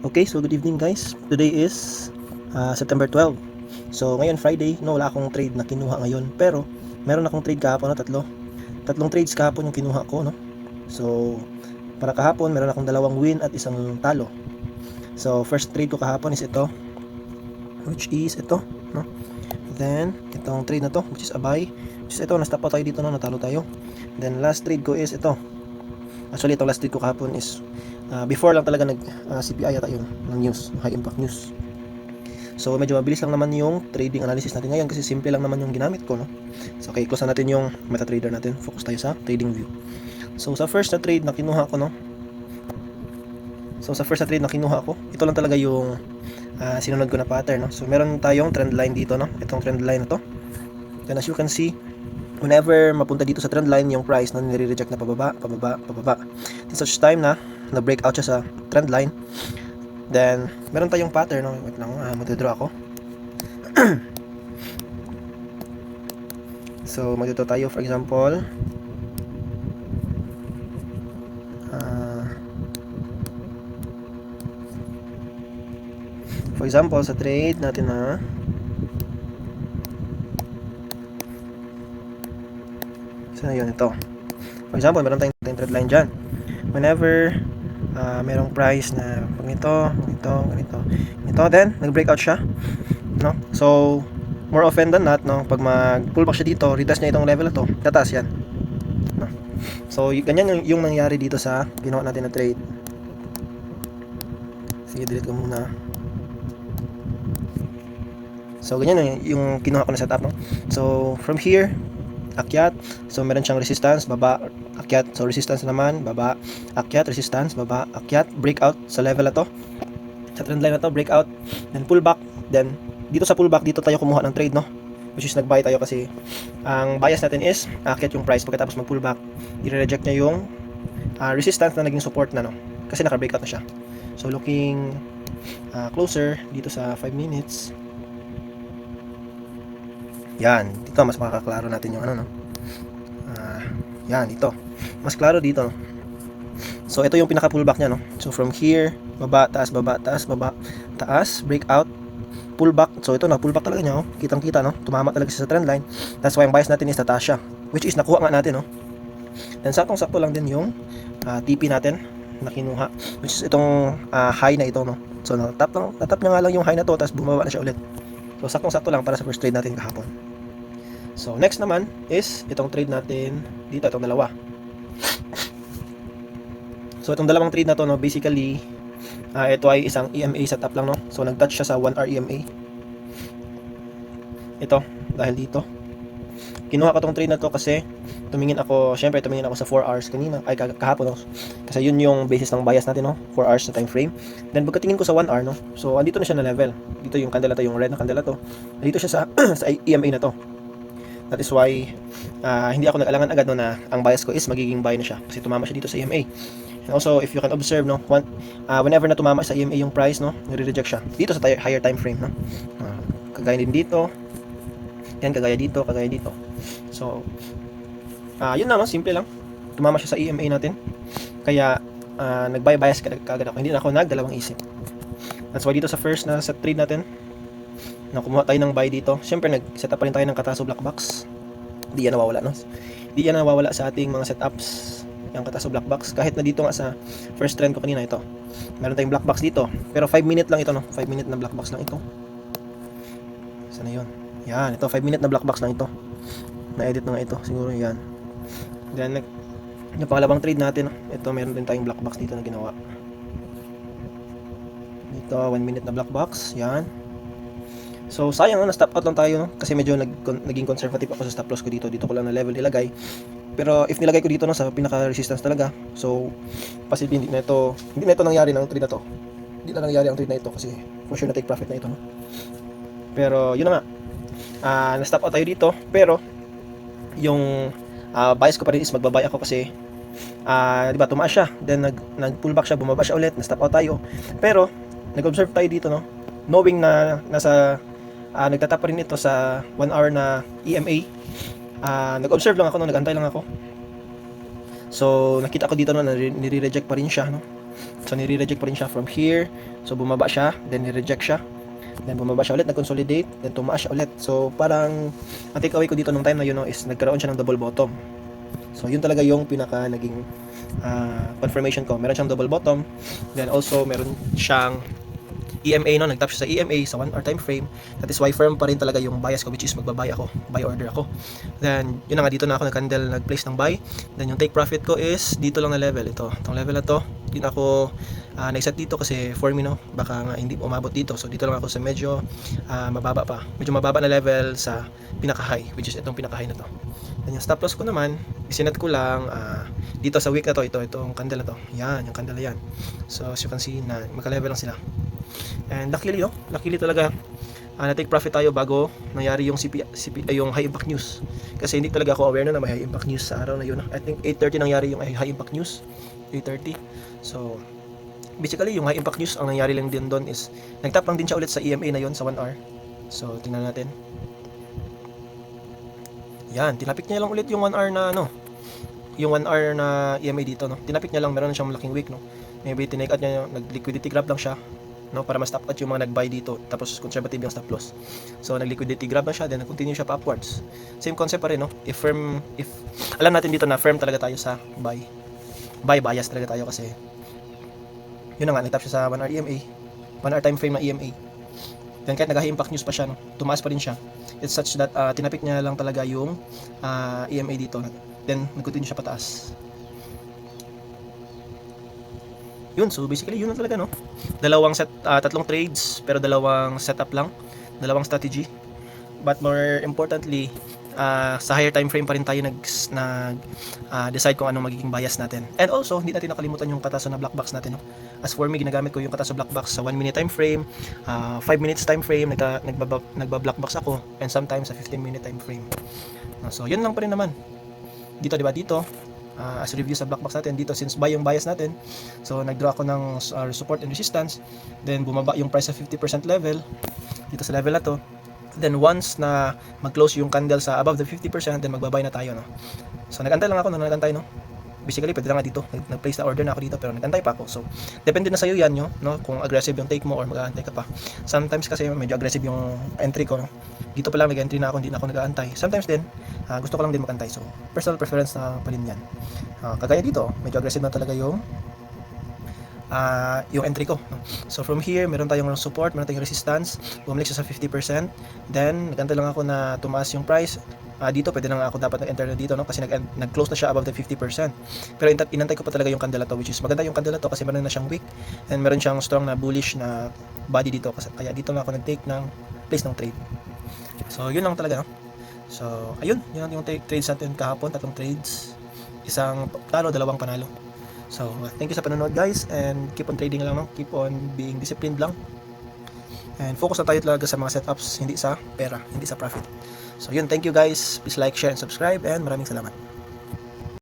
Okay, so good evening guys. Today is September 12. So ngayon Friday, no, wala akong trade na kinuha ngayon. Pero meron akong trade kahapon na tatlo. Tatlong trades kahapon yung kinuha ko, no. So para kahapon meron akong dalawang win at isang talo. So first trade ko kahapon is ito, which is ito, no. Then itong trade na to, which is a buy, which is ito, na-stop out tayo dito, no, natalo tayo. Then last trade ko is ito. Actually, itong last trade ko kahapon is before lang talaga nag CPI yata yun ng news, high impact news. So medyo mabilis lang naman yung trading analysis natin ngayon kasi simple lang naman yung ginamit ko, no. So okay, close na natin yung MetaTrader natin. Focus tayo sa trading view. So sa first na trade na kinuha ko, no. So sa first na trade na kinuha ko, ito lang talaga yung sinunod ko na pattern, no. So meron tayong trend line dito, no. Itong trend line na to. Then as you can see, whenever mapunta dito sa trend line yung price na nire-reject na pababa, pababa, pababa. In such time na na-break out siya sa trend line, then meron tayong pattern, no? Wait lang, magdodraw ako. So magdodraw tayo, for example, sa trade natin na so yun, ito. For example, meron tayong trend line dyan. Whenever merong price na pag ganito, then nag-breakout siya, no? So more often than not, no, pag mag-pullback siya dito, retest niya itong level na to, tataas yan, no? So ganyan yung nangyari dito sa ginawa natin na trade. Sige, delete ko muna. So ganyan yung kinuha ko na setup, no? So from here, akyat, so meron siyang resistance, baba, akyat, so resistance naman, baba, akyat, resistance, baba, akyat, breakout sa level na to, sa trend line na to, breakout, then pullback, then dito sa pullback, dito tayo kumuha ng trade, no, which is nag-buy tayo kasi ang bias natin is akyat yung price. Pagkatapos mag-pullback, i-reject niya yung resistance na naging support na, no, kasi naka-breakout na siya. So looking closer dito sa 5 minutes, yan, dito mas makakaklaro natin yung ano, no. Yan, dito. Mas klaro dito, no. So ito yung pinaka pullback niya, no. So from here, baba, taas, baba, taas, baba, taas, breakout, pullback. So ito na, pullback talaga niya, oh. Kitang-kita, no. Tumama talaga siya sa trend line. That's why ang bias natin is tataas siya, which is nakuha nga natin, no. Then saktong-sakto lang din yung TP natin na kinuha, which is itong high na ito, no. So natap niya nga lang yung high na to, tapos bumaba na siya ulit. So saktong-sakto lang para sa first trade natin kahapon. So next naman is itong trade natin dito, itong dalawa. So itong dalawang trade na to, no, basically ito ay isang EMA setup lang, no. So nag-touch siya sa 1 hour EMA. Ito, dahil dito kinuha ko tong trade na to kasi tumingin ako sa 4 hours kanina, ay kahapon, no. Kasi yun yung basis ng bias natin, no, 4 hours na time frame. Then pagkatingin ko sa 1 hour, no, so andito na siya na level. Dito yung candle na to, yung red na candle na to. Andito siya sa sa EMA na to. That is why hindi ako nag-alangan agad, no, na ang bias ko is magiging buy na siya kasi tumama siya dito sa EMA. And also, if you can observe, no, whenever na tumama sa EMA yung price, no, nire-reject siya dito sa higher time frame, no. Kagaya din dito. Yan, kagaya dito. So yun na, no, simple lang. Tumama siya sa EMA natin. Kaya nag-buy bias kagad ako. Hindi na ako nagdalawang isip. That's why dito sa first na sa trade natin, na kumuha tayo ng buy dito, syempre nag-set up pa rin tayo ng Kataso Black Box. Di yan nawawala, no? Di yan nawawala sa ating mga setups, yung Kataso Black Box. Kahit na dito nga sa first trend ko kanina, ito, meron tayong black box dito, pero 5 minute lang ito, no? 5 minute na black box lang ito. Sana yun? Yan, ito 5 minute na black box lang ito. Na-edit na nga ito, siguro yan. Then yung pangalawang trade natin, ito meron din tayong black box dito na ginawa. Dito 1 minute na black box, yan. So sayang, no, na-stop out lang tayo, no? Kasi medyo naging conservative ako sa stop loss ko dito. Dito ko lang na level nilagay. Pero if nilagay ko dito, no, sa pinaka-resistance talaga, so posible hindi na ito nangyari ng trade na to. Hindi na nangyari ang trade na ito kasi for sure na take profit na ito, no? Pero yun na nga, na-stop out tayo dito. Pero yung bias ko pa rin is magbabay ako kasi diba, tumaas siya, then nag-pullback siya, bumaba siya ulit, na-stop out tayo. Pero nag-observe tayo dito, no, knowing na nasa nagtatap pa rin ito sa 1 hour na EMA. Nag-observe lang ako, no, nag-antay lang ako. So nakita ko dito, no, na nire-reject pa rin siya, no. So nire-reject pa rin siya from here. So bumaba siya, then ni-reject siya. Then bumaba siya ulit, nag-consolidate, then tumaas siya ulit. So parang ang take away ko dito nung time na yun no, is nagkaroon siya ng double bottom. So yun talaga yung pinaka naging confirmation ko. Meron siyang double bottom, then also meron siyang EMA no, nag-tap siya sa EMA sa 1 hour time frame. That is why firm pa rin talaga yung bias ko, which is magba-buy ako, buy order ako. Then yun na nga, dito na ako nag-candle, nag-place ng buy. Then yung take profit ko is dito lang na level, itong level na to. Hindi na ako nag-set dito kasi for me no, baka nga hindi umabot dito. So dito lang ako sa medyo mababa pa. Medyo mababa na level sa pinaka-high, which is itong pinaka-high na to. Then yung stop loss ko naman, isinet ko lang dito sa wick na to, itong candle na to. Yan, yung candle na yan. So as you can see na magka-level lang sila. And luckily talaga na-take profit tayo bago nangyari yung yung high impact news. Kasi hindi talaga ako aware na may high impact news sa araw na yun. I think 8:30 nangyari yung high impact news. 8:30. So basically yung high impact news ang nangyari lang din doon is nagtap lang din siya ulit sa EMA na yon sa 1 hour. So tingnan natin. Yan, tinapik niya lang ulit yung 1 hour na yung 1 hour na EMA dito no. Tinapik niya lang, meron na siyang malaking wick no. Maybe tinake out niya, nag-liquidity grab lang siya no, para ma-stop out yung mga nag-buy dito, tapos conservative yung stop loss. So nag-liquidity grab na siya, then nag-continue siya pa upwards. Same concept pa rin no. If alam natin dito na firm talaga tayo sa buy bias talaga tayo kasi yun na nga, nag-tap siya sa 1 hour EMA, 1 hour time frame na EMA. Then kahit nag-high impact news pa siya no, tumaas pa rin siya. It's such that tinapik niya lang talaga yung EMA dito, then nag-continue siya pataas. Yun, so basically yun na talaga no. Tatlong trades pero dalawang setup lang, dalawang strategy. But more importantly, sa higher time frame pa rin tayo decide kung anong magiging bias natin. And also, hindi natin nakalimutan yung kataso na black box natin no. As for me, ginagamit ko yung kataso black box sa 1 minute time frame, 5 minutes time frame, nagba-black box ako, and sometimes sa 15 minute time frame. So yun lang pa rin naman. Dito, di ba, dito as review sa black box natin dito, since buy yung bias natin, so nag-draw ako ng support and resistance, then bumaba yung price sa 50% level dito sa level na to, then once na mag-close yung candle sa above the 50%, then magba-buy na tayo no. So nag-antay lang ako, nag-antay no. Basically pwede lang nga dito, nag-place na order na ako dito, pero nag-antay pa ako. So depende na sa iyo yan no, kung aggressive yung take mo or mag-aantay ka pa. Sometimes kasi medyo aggressive yung entry ko no. Dito pa lang nag-entry na ako, hindi na ako nag-aantay. Sometimes din gusto ko lang din mag-antay. So personal preference na pa rin yan. Kagaya dito, medyo aggressive na talaga yung entry ko no? So from here, meron tayong support, meron tayong resistance, bumalik siya sa 50%, then nag-antay lang ako na tumaas yung price. Dito pwede na nga ako dapat nag-enter na dito no, kasi nag-close na siya above the 50%. Pero inantay ko pa talaga yung candle to, which is maganda yung candle to kasi meron na siyang wick and meron siyang strong na bullish na body dito, kaya dito na ako nag-take ng place ng trade. So yun lang talaga no? So ayun, yun yung trades natin kahapon, 3 trades, isang talo, 2 panalo. So thank you sa panonood guys, and keep on trading lang no? Keep on being disciplined lang, and focus na tayo talaga sa mga setups, hindi sa pera, hindi sa profit. So yun, thank you guys, please like, share, and subscribe, and maraming salamat.